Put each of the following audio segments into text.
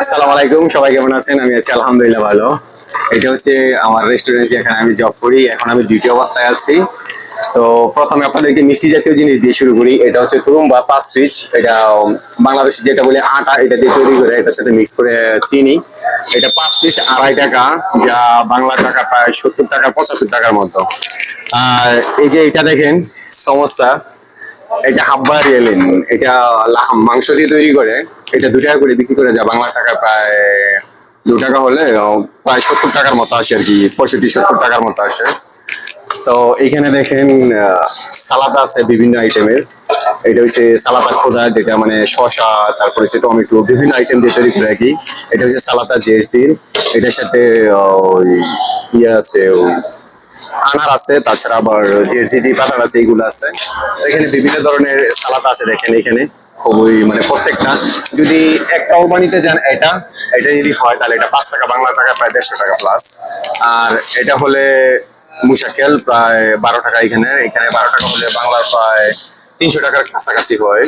আসসালামু আলাইকুম, সবাই কেমন আছেন? আমি আছি আলহামদুলিল্লাহ ভালো। এটা হচ্ছে আমার রেস্টুরেন্ট, যেখানে আমি জব করি। এখন আমি ডিউটি অবস্থায় আছি। তো প্রথমে আপনাদেরকে মিষ্টি জাতীয় জিনিস দিয়ে শুরু করি। এটা হচ্ছে তুরুম্বা 5 পিস। এটা বাংলাদেশে যেটা বলে আটা, এটা দিয়ে তৈরি করে এটার সাথে মিক্স করে চিনি। এটা 5 পিস 2.5 টাকা, যা বাংলা টাকা প্রায় 70 টাকা 75 টাকার মতো। আর এই যে এটা দেখেন, সমস্যা, এটা হাব্বা রিয়েলিন। এটা মাংস দিয়ে তৈরি করে। এটা 2 টাকা করে বিক্রি করে, যা বাংলা টাকা প্রায় 2 টাকা হলে প্রায় 70 টাকার মতো আসে আর কি, 65-70 টাকার মতো আসে। তো এখানে দেখেন সালাদ আছে বিভিন্ন আইটেমের। এটা হচ্ছে সালাদা খোদা, যেটা মানে শসা, তারপরে হচ্ছে টমেটো, বিভিন্ন আইটেম দিয়ে তৈরি করে আর কি। এটা হচ্ছে সালাদা জেসির। এটার সাথে ওই ইয়ে আছে, আনার আছে, তাছাড়া আবার যে পাতার আছে, এইগুলো আছে। তো এখানে বিভিন্ন ধরনের সালাদ আছে দেখেন এখানে। খুবই মানে প্রত্যেকটা, যদি একটাও বানিতে যান, এটা এটা যদি হয় তাহলে এটা 5 টাকা, বাংলা টাকা প্রায় 150 টাকা প্লাস। আর এটা হলে মুশাকেল প্রায় 12 টাকা। এখানে এখানে 12 টাকা হলে বাংলার প্রায় 300 টাকার কাছাকাছি হয়।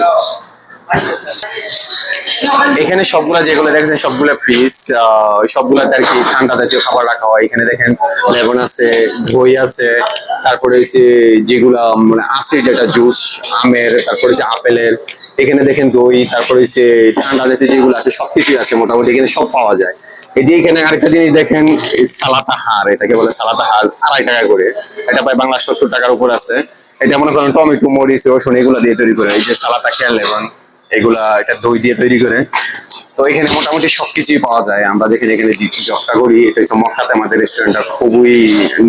এখানে সবগুলা যেগুলো দেখেছেন সবগুলা ফ্রিজ, সবগুলাতে আর কি ঠান্ডা জাতীয় খাবার রাখা হয়। এখানে দেখেন লেমন আছে, দই আছে, তারপরে হচ্ছে যেগুলা মানে আখের যেটা জুস, আমের, তারপরে হচ্ছে আপেলের। এখানে দেখেন দই, তারপরে হচ্ছে ঠান্ডা জাতীয় যেগুলো আছে সবকিছুই আছে মোটামুটি, এখানে সব পাওয়া যায়। এই যে এখানে আরেকটা জিনিস দেখেন, সালাতা হার, এটাকে বলে সালাতা হার, 2.5 টাকা করে। এটা প্রায় বাংলা 70 টাকার উপর আছে। এটা মনে করেন টমেটো, মরিচ, রসুন এগুলো দিয়ে তৈরি করে। এই যে সালাতা খেয়াল লেমন, এগুলা এটা দই দিয়ে তৈরি করে। তো এখানে মোটামুটি সবকিছুই পাওয়া যায়। আমরা যেখানে এখানে জবটা করি, এটা হচ্ছে মক্কাতে আমাদের রেস্টুরেন্টটা খুবই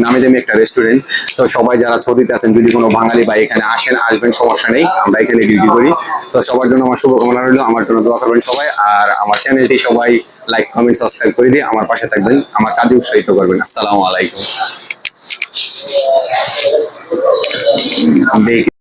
নামি দামি একটা রেস্টুরেন্ট। তো সবাই যারা ছবিতে আছেন, যদি কোনো বাঙালি ভাই এখানে আসবেন, সমস্যা নেই, আমরা এখানে ডিউটি করি। তো সবার জন্য আমার শুভকামনা রইলো, আমার জন্য দোয়া করবেন সবাই। আর আমার চ্যানেলটি সবাই লাইক, কমেন্ট, সাবস্ক্রাইব করে দিয়ে আমার পাশে থাকবেন, আমার কাজে উৎসাহিত করবেন। আসসালামু আলাইকুম।